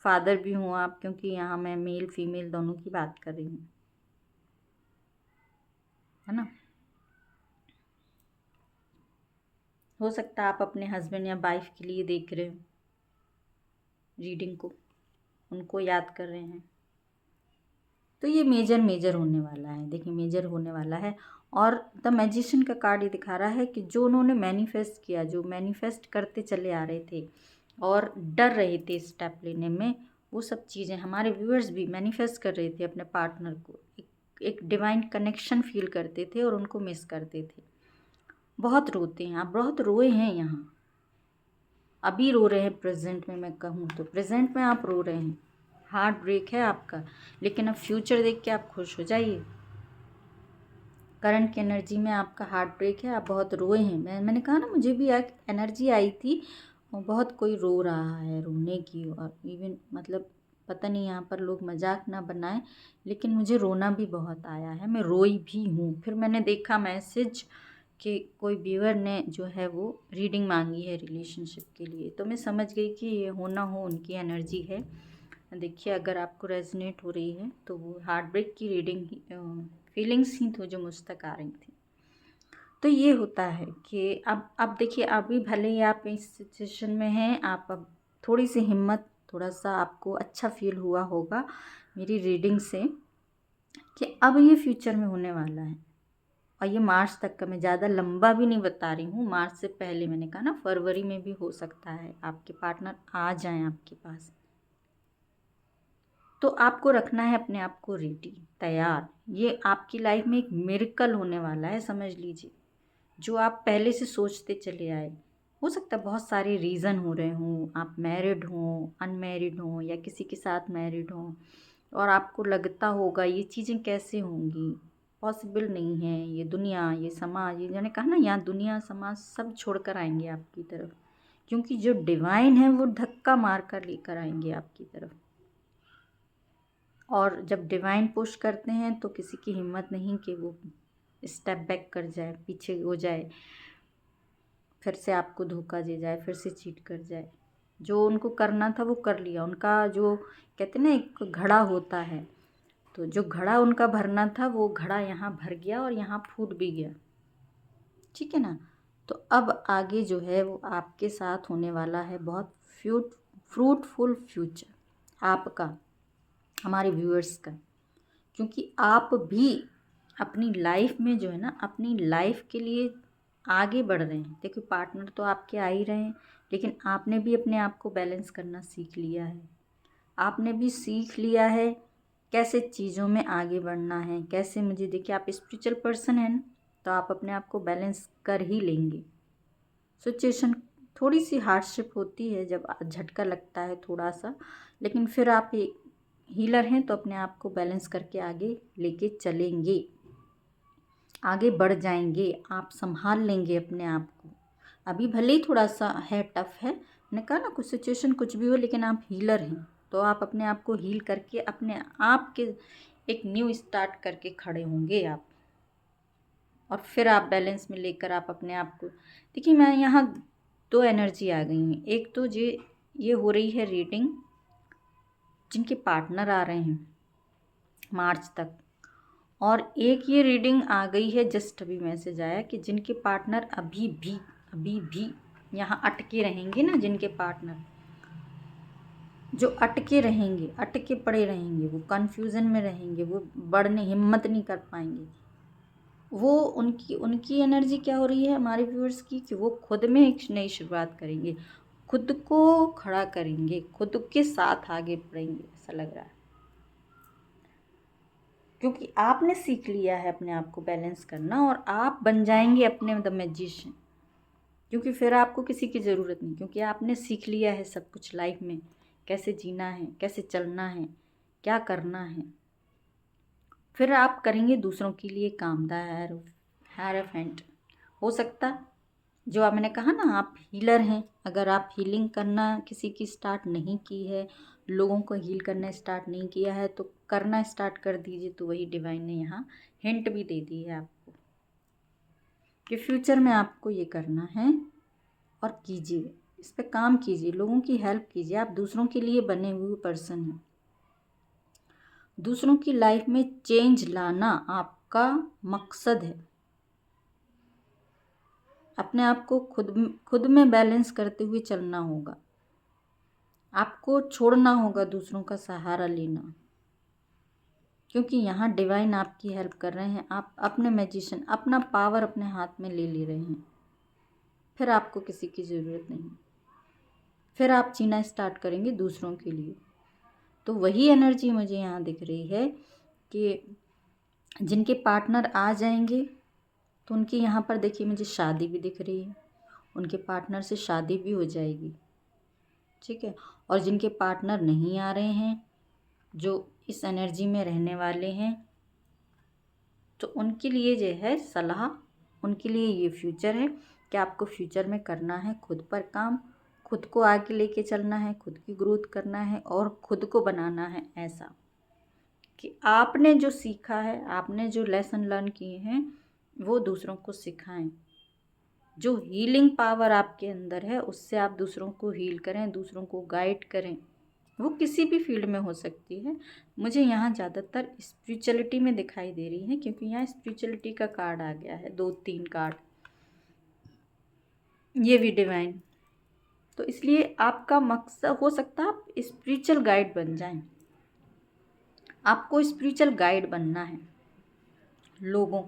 फादर भी हो आप, क्योंकि यहाँ मैं मेल फीमेल दोनों की बात कर रही हूँ, है ना। हो सकता है आप अपने हस्बैंड या वाइफ के लिए देख रहे हो रीडिंग को, उनको याद कर रहे हैं। तो ये मेजर होने वाला है, देखिए मेजर होने वाला है। और द मैजिशियन का कार्ड ये दिखा रहा है कि जो उन्होंने मैनिफेस्ट किया, जो मैनिफेस्ट करते चले आ रहे थे और डर रहे थे स्टेप लेने में, वो सब चीज़ें हमारे व्यूअर्स भी मैनिफेस्ट कर रहे थे अपने पार्टनर को, एक डिवाइन कनेक्शन फील करते थे और उनको मिस करते थे। बहुत रोते हैं आप, बहुत रोए हैं यहाँ, अभी रो रहे हैं। प्रेजेंट में मैं कहूँ तो प्रेजेंट में आप रो रहे हैं, हार्ट ब्रेक है आपका, लेकिन अब फ्यूचर देख के आप खुश हो जाइए। करंट की एनर्जी में आपका हार्ट ब्रेक है, आप बहुत रोए हैं। मैंने कहा ना, मुझे भी एक एनर्जी आई थी और बहुत कोई रो रहा है, रोने की। और इवन मतलब पता नहीं यहाँ पर लोग मजाक ना बनाएं, लेकिन मुझे रोना भी बहुत आया है, मैं रोई भी हूँ। फिर मैंने देखा मैसेज कि कोई व्यूअर ने जो है वो रीडिंग मांगी है रिलेशनशिप के लिए, तो मैं समझ गई कि ये हो ना हो उनकी एनर्जी है। देखिए अगर आपको रेजोनेट हो रही है तो वो हार्ट ब्रेक की रीडिंग फीलिंग्स ही तो जो मुझ तक आ रही थी। तो ये होता है कि अब देखिए, अभी भले ही आप इस सिचुएशन में हैं, आप अब थोड़ी सी हिम्मत, थोड़ा सा आपको अच्छा फील हुआ होगा मेरी रीडिंग से कि अब ये फ्यूचर में होने वाला है। और ये मार्च तक का, मैं ज़्यादा लंबा भी नहीं बता रही हूँ, मार्च से पहले मैंने कहा ना, फरवरी में भी हो सकता है आपके पार्टनर आ जाएं आपके पास। तो आपको रखना है अपने आप को रेडी, तैयार। ये आपकी लाइफ में एक मिरेकल होने वाला है, समझ लीजिए, जो आप पहले से सोचते चले आए। हो सकता है बहुत सारे रीज़न हो रहे हों, आप मैरिड हों, अनमैरिड हों, या किसी के साथ मैरिड हों, और आपको लगता होगा ये चीज़ें कैसे होंगी, पॉसिबल नहीं है। ये दुनिया, ये समाज, ये मैंने कहा ना, यहाँ दुनिया समाज सब छोड़ कर आएंगे आपकी तरफ, क्योंकि जो डिवाइन है वो धक्का मार कर लेकर आएंगे आपकी तरफ। और जब डिवाइन पुश करते हैं तो किसी की हिम्मत नहीं कि वो स्टेप बैक कर जाए, पीछे हो जाए, फिर से आपको धोखा दे जाए, फिर से चीट कर जाए। जो उनको करना था वो कर लिया, उनका जो कहते हैं ना एक घड़ा होता है, तो जो घड़ा उनका भरना था वो घड़ा यहाँ भर गया और यहाँ फूट भी गया, ठीक है ना। तो अब आगे जो है वो आपके साथ होने वाला है बहुत फ्रूटफुल फ्यूचर आपका, हमारे व्यूअर्स का। क्योंकि आप भी अपनी लाइफ में जो है ना, अपनी लाइफ के लिए आगे बढ़ रहे हैं। देखिए पार्टनर तो आपके आ ही रहे हैं, लेकिन आपने भी अपने आप को बैलेंस करना सीख लिया है। आपने भी सीख लिया है कैसे चीज़ों में आगे बढ़ना है, कैसे। मुझे देखिए आप स्पिरिचुअल पर्सन हैं ना, तो आप अपने आप को बैलेंस कर ही लेंगे। सिचुएशन थोड़ी सी हार्डशिप होती है, जब झटका लगता है थोड़ा सा, लेकिन फिर आप एक हीलर हैं तो अपने आप को बैलेंस करके आगे लेके चलेंगे, आगे बढ़ जाएंगे, आप संभाल लेंगे अपने आप को। अभी भले ही थोड़ा सा है, टफ है, मैंने कहा ना, कुछ सिचुएशन कुछ भी हो, लेकिन आप हीलर हैं तो आप अपने आप को हील करके अपने आप के एक न्यू स्टार्ट करके खड़े होंगे आप। और फिर आप बैलेंस में लेकर आप अपने आप को, देखिए मैं यहाँ 2 एनर्जी आ गई हैं। एक तो ये हो रही है रीडिंग जिनके पार्टनर आ रहे हैं मार्च तक, और एक ये रीडिंग आ गई है, जस्ट अभी मैसेज आया कि जिनके पार्टनर अभी भी यहाँ अटके रहेंगे ना, जिनके पार्टनर जो अटके रहेंगे, अटके पड़े रहेंगे, वो कन्फ्यूज़न में रहेंगे, वो बढ़ने हिम्मत नहीं कर पाएंगे, वो उनकी एनर्जी क्या हो रही है हमारे व्यूअर्स की, कि वो खुद में एक नई शुरुआत करेंगे, खुद को खड़ा करेंगे, खुद के साथ आगे बढ़ेंगे, ऐसा लग रहा है। क्योंकि आपने सीख लिया है अपने आप को बैलेंस करना, और आप बन जाएंगे अपने द मैजिशियन, क्योंकि फिर आपको किसी की ज़रूरत नहीं, क्योंकि आपने सीख लिया है सब कुछ लाइफ में, कैसे जीना है, कैसे चलना है, क्या करना है। फिर आप करेंगे दूसरों के लिए काम, द हेरोफेंट हो सकता, जो आप मैंने कहा ना, आप हीलर हैं, अगर आप हीलिंग करना किसी की स्टार्ट नहीं की है, लोगों को हील करना स्टार्ट नहीं किया है, तो करना स्टार्ट कर दीजिए। तो वही डिवाइन ने यहाँ हिंट भी दे दी है आपको कि फ्यूचर में आपको ये करना है, और कीजिए, इस पे काम कीजिए, लोगों की हेल्प कीजिए। आप दूसरों के लिए बने हुए पर्सन हैं, दूसरों की लाइफ में चेंज लाना आपका मकसद है। अपने आप को खुद में बैलेंस करते हुए चलना होगा, आपको छोड़ना होगा दूसरों का सहारा लेना, क्योंकि यहाँ डिवाइन आपकी हेल्प कर रहे हैं। आप अपने मैजिशियन, अपना पावर अपने हाथ में ले रहे हैं, फिर आपको किसी की ज़रूरत नहीं, फिर आप जीना स्टार्ट करेंगे दूसरों के लिए। तो वही एनर्जी मुझे यहाँ दिख रही है कि जिनके पार्टनर आ जाएंगे, तो उनकी यहाँ पर देखिए मुझे शादी भी दिख रही है, उनके पार्टनर से शादी भी हो जाएगी, ठीक है। और जिनके पार्टनर नहीं आ रहे हैं, जो इस एनर्जी में रहने वाले हैं, तो उनके लिए जो है सलाह, उनके लिए ये फ्यूचर है कि आपको फ्यूचर में करना है खुद पर काम, खुद को आगे लेके चलना है, खुद की ग्रोथ करना है, और खुद को बनाना है ऐसा कि आपने जो सीखा है, आपने जो लेसन लर्न किए हैं, वो दूसरों को सिखाएं। जो हीलिंग पावर आपके अंदर है, उससे आप दूसरों को हील करें, दूसरों को गाइड करें। वो किसी भी फील्ड में हो सकती है, मुझे यहाँ ज़्यादातर स्पिरिचुअलिटी में दिखाई दे रही है, क्योंकि यहाँ स्पिरिचुअलिटी का कार्ड आ गया है, 2-3 कार्ड, ये भी डिवाइन। तो इसलिए आपका मकसद हो सकता है आप स्पिरिचुअल गाइड बन जाएं, आपको स्पिरिचुअल गाइड बनना है, लोगों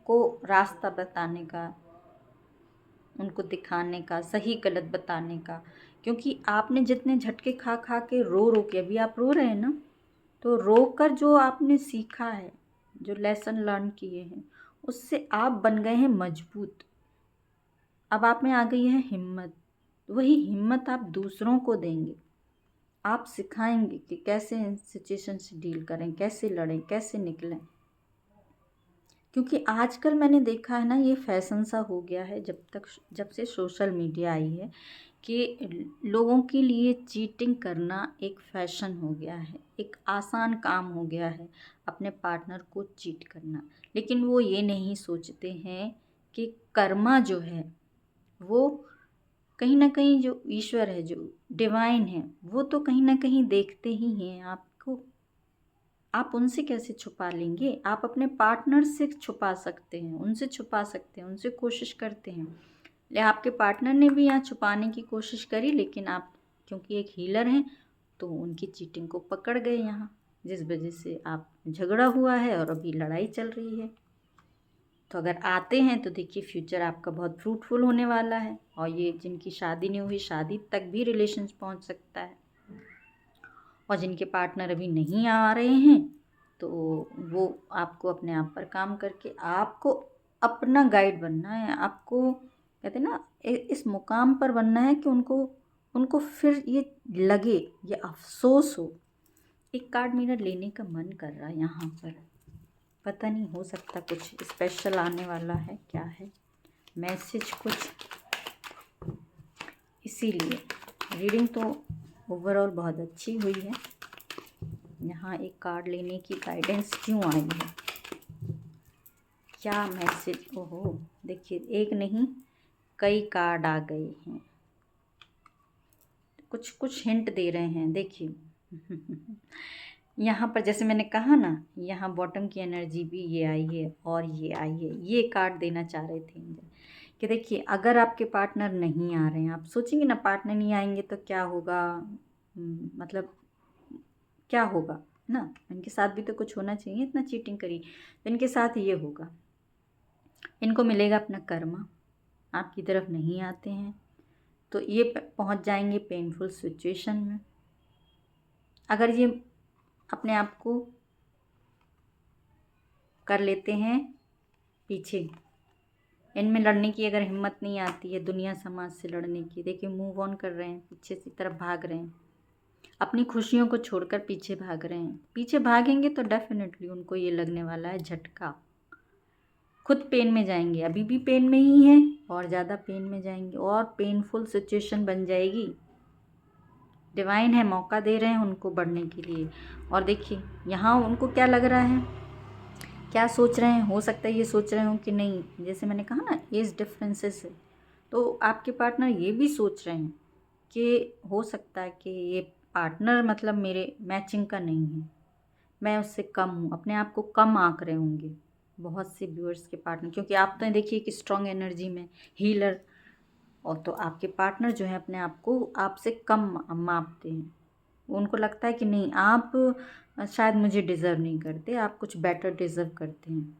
को रास्ता बताने का, उनको दिखाने का, सही गलत बताने का। क्योंकि आपने जितने झटके खा खा के रो के, अभी आप रो रहे हैं ना, तो रो कर जो आपने सीखा है, जो लेसन लर्न किए हैं, उससे आप बन गए हैं मजबूत। अब आप में आ गई है हिम्मत, वही हिम्मत आप दूसरों को देंगे, आप सिखाएंगे कि कैसे इन सिचुएशन से डील करें, कैसे लड़ें, कैसे निकलें। क्योंकि आजकल मैंने देखा है ना, ये फैशन सा हो गया है, जब से सोशल मीडिया आई है, कि लोगों के लिए चीटिंग करना एक फैशन हो गया है, एक आसान काम हो गया है अपने पार्टनर को चीट करना। लेकिन वो ये नहीं सोचते हैं कि कर्मा जो है, वो कहीं ना कहीं जो ईश्वर है, जो डिवाइन है, वो तो कहीं ना कहीं देखते ही हैं आपको। आप उनसे कैसे छुपा लेंगे? आप अपने पार्टनर से छुपा सकते हैं, उनसे छुपा सकते हैं, उनसे कोशिश करते हैं। आपके पार्टनर ने भी यहाँ छुपाने की कोशिश करी, लेकिन आप क्योंकि एक हीलर हैं, तो उनकी चीटिंग को पकड़ गए यहाँ, जिस वजह से आप झगड़ा हुआ है और अभी लड़ाई चल रही है। तो अगर आते हैं तो देखिए फ्यूचर आपका बहुत फ्रूटफुल होने वाला है, और ये जिनकी शादी नहीं हुई, शादी तक भी रिलेशन पहुँच सकता है। और जिनके पार्टनर अभी नहीं आ रहे हैं, तो वो आपको अपने आप पर काम करके आपको अपना गाइड बनना है। आपको कहते हैं ना, इस मुकाम पर बनना है कि उनको फिर ये लगे, ये अफसोस हो। एक कार्ड मेरा लेने का मन कर रहा है यहाँ पर, पता नहीं, हो सकता कुछ स्पेशल आने वाला है, क्या है मैसेज कुछ, इसीलिए रीडिंग तो ओवरऑल बहुत अच्छी हुई है। यहाँ एक कार्ड लेने की गाइडेंस क्यों आई है, क्या मैसेज? ओहो, देखिए एक नहीं कई कार्ड आ गए हैं। कुछ कुछ हिंट दे रहे हैं। देखिए यहाँ पर जैसे मैंने कहा ना, यहाँ बॉटम की एनर्जी भी ये आई है और ये आई है। ये कार्ड देना चाह रहे थे एंजल कि देखिए अगर आपके पार्टनर नहीं आ रहे हैं, आप सोचेंगे ना पार्टनर नहीं आएंगे तो क्या होगा, मतलब क्या होगा ना, इनके साथ भी तो कुछ होना चाहिए, इतना चीटिंग करी तो इनके साथ ये होगा, इनको मिलेगा अपना कर्मा, आपकी तरफ नहीं आते हैं तो ये पहुंच जाएंगे पेनफुल सिचुएशन में। अगर ये अपने आप को कर लेते हैं पीछे, इनमें लड़ने की अगर हिम्मत नहीं आती है दुनिया समाज से लड़ने की, देखिए मूव ऑन कर रहे हैं, पीछे की तरफ भाग रहे हैं, अपनी खुशियों को छोड़कर पीछे भाग रहे हैं। पीछे भागेंगे तो डेफिनेटली उनको ये लगने वाला है झटका, खुद पेन में जाएंगे, अभी भी पेन में ही हैं और ज़्यादा पेन में जाएंगे और पेनफुल सिचुएशन बन जाएगी। डिवाइन है, मौका दे रहे हैं उनको बढ़ने के लिए। और देखिए यहाँ उनको क्या लग रहा है, क्या सोच रहे हैं, हो सकता है ये सोच रहे हो कि नहीं, जैसे मैंने कहा ना एज डिफरेंसेस है, तो आपके पार्टनर ये भी सोच रहे हैं कि हो सकता है कि ये पार्टनर मतलब मेरे मैचिंग का नहीं है, मैं उससे कम हूँ, अपने आप को कम आंक रहे होंगे बहुत से व्यूअर्स के पार्टनर, क्योंकि आप तो देखिए कि स्ट्रॉन्ग एनर्जी में हीलर, और तो आपके पार्टनर जो है अपने आप को आपसे कम मापते हैं। उनको लगता है कि नहीं आप शायद मुझे डिज़र्व नहीं करते, आप कुछ बेटर डिज़र्व करते हैं,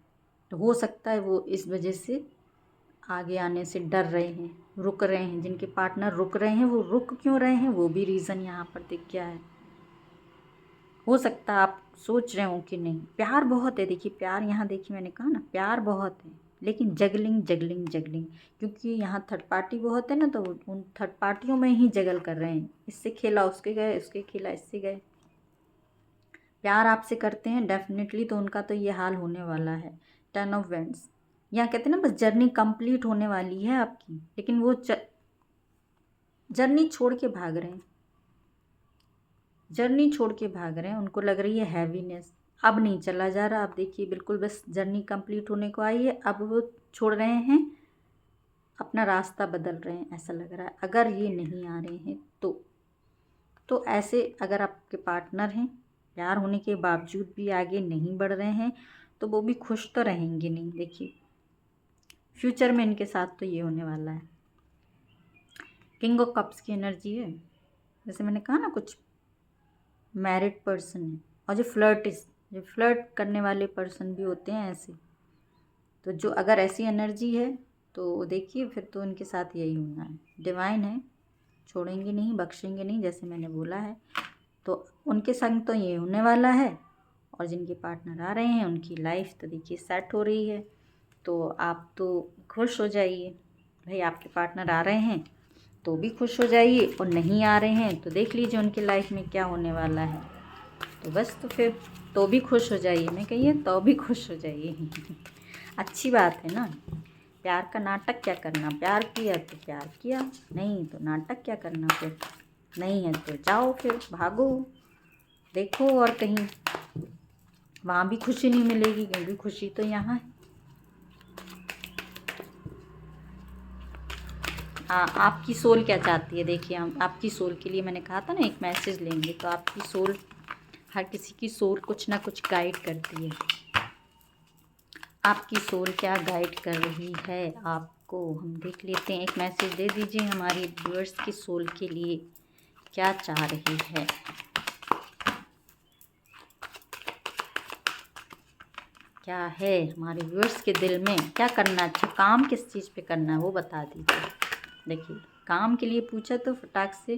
तो हो सकता है वो इस वजह से आगे आने से डर रहे हैं, रुक रहे हैं। जिनके पार्टनर रुक रहे हैं वो रुक क्यों रहे हैं, वो भी रीज़न यहाँ पर दिख गया है। हो सकता है आप सोच रहे हो कि नहीं प्यार बहुत है, देखिए प्यार यहाँ देखिए मैंने कहा ना प्यार बहुत है, लेकिन जगलिंग जगलिंग जगलिंग, क्योंकि यहाँ थर्ड पार्टी बहुत है ना, तो उन थर्ड पार्टियों में ही जगल कर रहे हैं, इससे खेला उसके गए, उसके खेला इससे गए। प्यार आपसे करते हैं डेफिनेटली, तो उनका तो ये हाल होने वाला है। 10 ऑफ वेंट्स, यहाँ कहते हैं ना बस जर्नी कंप्लीट होने वाली है आपकी, लेकिन वो जर्नी छोड़ के भाग रहे हैं, जर्नी छोड़ के भाग रहे हैं, उनको लग रही है हैवीनेस, अब नहीं चला जा रहा, अब देखिए बिल्कुल बस जर्नी कंप्लीट होने को आई है, अब वो छोड़ रहे हैं, अपना रास्ता बदल रहे हैं ऐसा लग रहा है। अगर ये नहीं आ रहे हैं तो ऐसे अगर आपके पार्टनर हैं, प्यार होने के बावजूद भी आगे नहीं बढ़ रहे हैं, तो वो भी खुश तो रहेंगे नहीं। देखिए फ्यूचर में इनके साथ तो ये होने वाला है। किंग ऑफ कप्स की एनर्जी है, जैसे मैंने कहा ना कुछ मैरिड पर्सन है, और जो फ्लर्ट करने वाले पर्सन भी होते हैं ऐसे, तो जो अगर ऐसी एनर्जी है तो देखिए फिर तो उनके साथ यही होना है। डिवाइन है, छोड़ेंगे नहीं बख्शेंगे नहीं, जैसे मैंने बोला है, तो उनके संग तो ये होने वाला है। और जिनके पार्टनर आ रहे हैं उनकी लाइफ तो देखिए सेट हो रही है, तो आप तो खुश हो जाइए भाई, आपके पार्टनर आ रहे हैं तो भी खुश हो जाइए, और नहीं आ रहे हैं तो देख लीजिए उनकी लाइफ में क्या होने वाला है, तो बस तो फिर तो भी खुश हो जाइए, मैं कहिए तो भी खुश हो जाइए अच्छी बात है ना, प्यार का नाटक क्या करना, प्यार किया तो प्यार किया, नहीं तो नाटक क्या करना, फिर नहीं है तो जाओ फिर भागो, देखो और कहीं वहाँ भी खुशी नहीं मिलेगी, क्योंकि खुशी तो यहाँ है। आपकी सोल क्या चाहती है, देखिए हम आपकी सोल के लिए मैंने कहा था ना एक मैसेज लेंगे, तो आपकी सोल, हर किसी की सोल कुछ ना कुछ गाइड करती है। आपकी सोल क्या गाइड कर रही है आपको, हम देख लेते हैं। एक मैसेज दे दीजिए हमारी व्यूअर्स की सोल के लिए, क्या चाह रही है। क्या है हमारे व्यूअर्स के दिल में, क्या करना अच्छा, काम किस चीज़ पे करना है वो बता दीजिए। देखिए काम के लिए पूछा तो फटाक से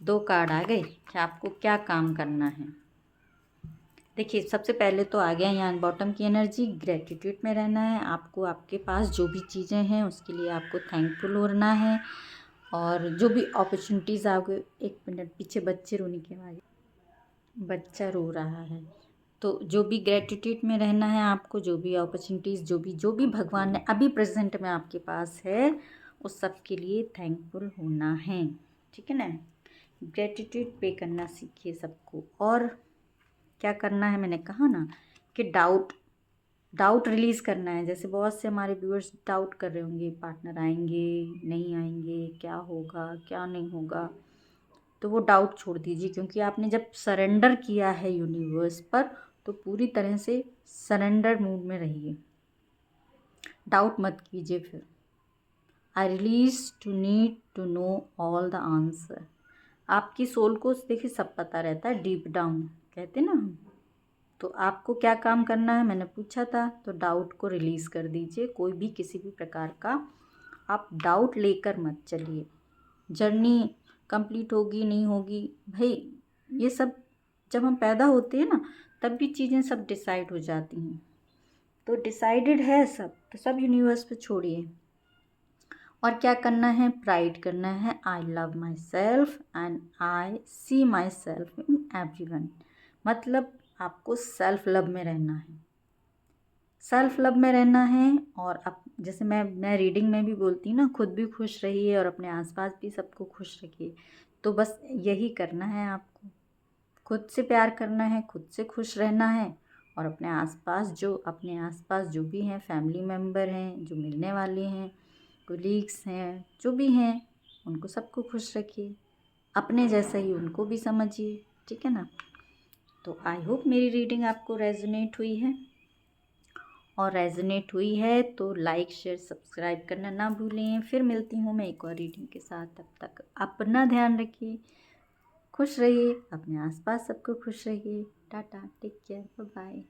2 कार्ड आ गए कि आपको क्या काम करना है। देखिए सबसे पहले तो आ गया यहाँ बॉटम की एनर्जी, ग्रेटिट्यूड में रहना है आपको, आपके पास जो भी चीज़ें हैं उसके लिए आपको थैंकफुल होना है, और जो भी अपॉर्चुनिटीज़ आओगे, एक मिनट पीछे बच्चे रोने की आवाज़, बच्चा रो रहा है, तो जो भी ग्रेटिट्यूड में रहना है आपको, जो भी अपॉर्चुनिटीज़ जो भी भगवान ने अभी प्रेजेंट में आपके पास है उस सब के लिए थैंकफुल होना है, ठीक है ना। ग्रेटिट्यूड पे करना सीखिए सबको। और क्या करना है, मैंने कहा ना कि डाउट रिलीज़ करना है। जैसे बहुत से हमारे व्यूअर्स डाउट कर रहे होंगे पार्टनर आएंगे नहीं आएंगे, क्या होगा क्या नहीं होगा, तो वो डाउट छोड़ दीजिए, क्योंकि आपने जब सरेंडर किया है यूनिवर्स पर तो पूरी तरह से सरेंडर मूड में रहिए, डाउट मत कीजिए। फिर I release to need to know all the answer. आपकी सोल को देखिए सब पता रहता है, डीप डाउन कहते ना हम। तो आपको क्या काम करना है मैंने पूछा था, तो डाउट को रिलीज़ कर दीजिए। कोई भी किसी भी प्रकार का आप डाउट लेकर मत चलिए। जर्नी कंप्लीट होगी नहीं होगी भाई, ये सब जब हम पैदा होते हैं ना तब भी चीज़ें सब डिसाइड हो जाती हैं। तो डिसाइडेड है सब, तो सब यूनिवर्स पे छोड़िए। और क्या करना है, प्राइड करना है। I love myself and I see myself in everyone. मतलब आपको सेल्फ लव में रहना है, सेल्फ लव में रहना है। और अब जैसे मैं रीडिंग में भी बोलती हूँ ना, खुद भी खुश रहिए और अपने आसपास भी सबको खुश रखिए। तो बस यही करना है आपको, खुद से प्यार करना है, खुद से खुश रहना है, और अपने आसपास जो भी हैं, फैमिली मेम्बर हैं, जो मिलने वाले हैं, कोलीग्स हैं, जो भी हैं, उनको सबको खुश रखिए। अपने जैसा ही उनको भी समझिए, ठीक है ना। तो आई होप मेरी रीडिंग आपको रेजोनेट हुई है, और रेजोनेट हुई है तो लाइक शेयर सब्सक्राइब करना ना भूलें। फिर मिलती हूँ मैं एक और रीडिंग के साथ। तब तक अपना ध्यान रखिए, खुश रहिए, अपने आसपास सबको खुश रहिए। टाटा, टेक केयर, बाय बाय।